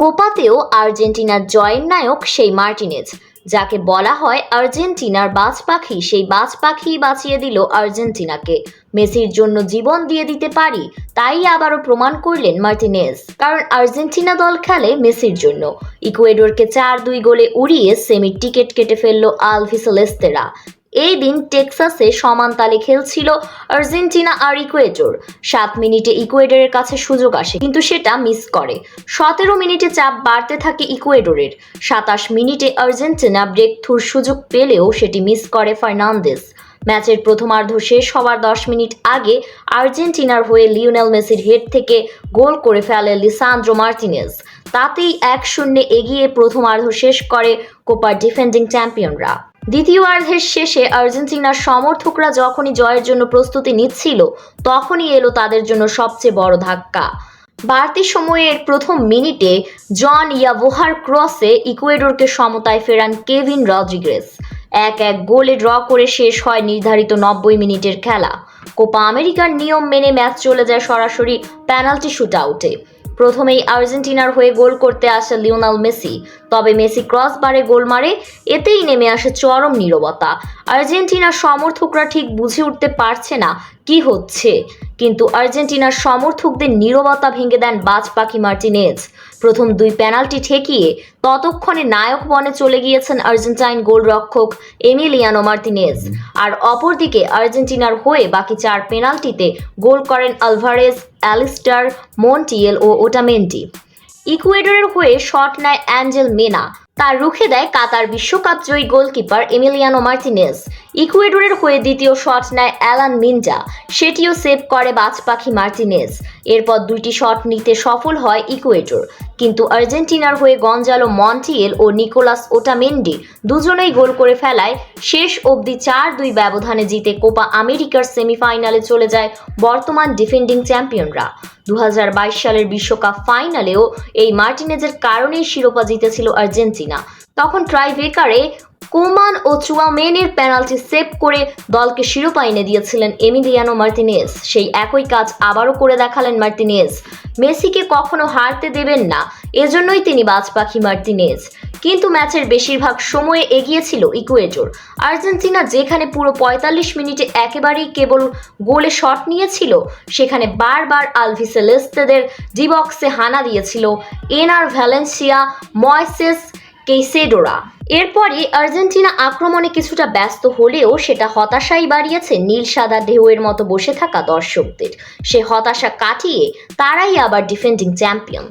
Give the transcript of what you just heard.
কোপাতেও আর্জেন্টিনার জয়ের নায়ক সেই মার্টিনেজ, যাকে বলা হয় আর্জেন্টিনার বাজ পাখি। সেই বাজ পাখি বাঁচিয়ে দিল আর্জেন্টিনাকে। মেসির জন্য জীবন দিয়ে দিতে পারি, তাই আবারও প্রমাণ করলেন মার্টিনেজ। কারণ আর্জেন্টিনা দল খেলে মেসির জন্য। ইকুয়েডরকে 4-2 গোলে উড়িয়ে সেমির টিকিট কেটে ফেলল আলবিসেলেস্তেরা। এই দিন টেক্সাসে সমান তালে খেলছিল আর্জেন্টিনা আর ইকুয়েডর। 7 মিনিটে ইকুয়েডরের কাছে সুযোগ আসে, কিন্তু সেটা মিস করে। 17 মিনিটে চাপ বাড়তে থাকে ইকুয়েডরের। 27 মিনিটে আর্জেন্টিনা ব্রেক থ্রুর সুযোগ পেলেও সেটি মিস করে ফার্নান্দেজ। ম্যাচের প্রথমার্ধ শেষ হওয়ার 10 মিনিট আগে আর্জেন্টিনার হয়ে লিওনেল মেসির হেড থেকে গোল করে ফেলে লিসান্দ্রো মার্টিনেজ। তাতেই 1-0 এগিয়ে প্রথমার্ধ শেষ করে কোপার ডিফেন্ডিং চ্যাম্পিয়নরা। দ্বিতীয়ার্ধের শেষে আর্জেন্টিনার সমর্থকরা যখনই জয়ের জন্য প্রস্তুতি নিচ্ছিল, তখনই এলো তাদের জন্য সবচেয়ে বড় ধাক্কা। বাড়তি সময়ের প্রথম মিনিটে জন ইয়াভোহার ক্রসে ইকুয়েডরকে সমতায় ফেরান কেভিন রদ্রিগেজ। 1-1 গোলে ড্র করে শেষ হয় নির্ধারিত 90 মিনিটের খেলা। কোপা আমেরিকার নিয়ম মেনে ম্যাচ চলে যায় সরাসরি পেনাল্টি শুটআউটে। প্রথমেই আর্জেন্টিনার হয়ে গোল করতে আসে লিওনেল মেসি, তবে মেসি ক্রসবারে গোল মারে। এতেই নেমে আসে চরম নীরবতা। আর্জেন্টিনার সমর্থকরা ঠিক বুঝে উঠতে পারছে না কি হচ্ছে, কিন্তু আর্জেন্টিনার সমর্থকদের নীরবতা ভেঙে দেন বাজ পাখি মার্টিনেজ। প্রথম 2 পেনাল্টি ঠেকিয়ে ততক্ষণে নায়ক বনে চলে গিয়েছেন আর্জেন্টাইন গোলরক্ষক এমিলিয়ানো মার্টিনেজ। আর অপরদিকে আর্জেন্টিনার হয়ে বাকি 4 পেনাল্টিতে গোল করেন আলভারেজ, অ্যালিস্টার, মন্টিয়েল ও ওটামেন্ডি। ইকুয়েডরের হয়ে শট নেয় অ্যাঞ্জেল মেনা, তার রুখে দেয় কাতার বিশ্বকাপ জয়ী গোলকিপার এমিলিয়ানো মার্টিনেজ। ইকুয়েডরের হয়ে দ্বিতীয় শট নেয় অ্যালান মিন্জা, সেটিও সেভ করে বাজ পাখি মার্টিনেজ। এরপর 2টি শট নিতে সফল হয় ইকুয়েডর, কিন্তু আর্জেন্টিনার হয়ে গঞ্জালো মন্টিয়েল ও নিকোলাস ওটামেন্ডি দুজনেই গোল করে ফেলায় শেষ অবধি 4-2 ব্যবধানে জিতে কোপা আমেরিকার সেমিফাইনালে চলে যায় বর্তমান ডিফেন্ডিং চ্যাম্পিয়নরা। 2022 সালের বিশ্বকাপ ফাইনালেও এই মার্টিনেজের কারণেই শিরোপা জিতেছিল আর্জেন্টিনা। তখন ট্রাইব্রেকারে কোমান ও চুয়ামেনির পেনাল্টি সেভ করে দলকে শিরোপা এনে দিয়েছিলেন এমিলিয়ানো মার্টিনেজ। সেই একই কাজ আবারও করে দেখালেন মার্টিনেজ। মেসিকে কখনো হারতে দেবেন না, এজন্যই তিনি বাজ পাখি মার্টিনেজ। কিন্তু ম্যাচের বেশিরভাগ সময়ে এগিয়েছিল ইকুয়েডর। আর্জেন্টিনা যেখানে পুরো 45 মিনিটে একেবারেই কেবল গোলে শট নিয়েছিল, সেখানে বারবার আলবিসেলেস্তেদের ডি বক্সে হানা দিয়েছিল এনার ভ্যালেন্সিয়া, ময়েসেস কেইসেডোরা। এরপরই আর্জেন্টিনা আক্রমণে কিছুটা ব্যস্ত হলেও সেটা হতাশাই বাড়িয়েছে নীল সাদা ঢেউয়ের মতো বসে থাকা দর্শকদের। সে হতাশা কাটিয়ে তারাই আবার ডিফেন্ডিং চ্যাম্পিয়ন।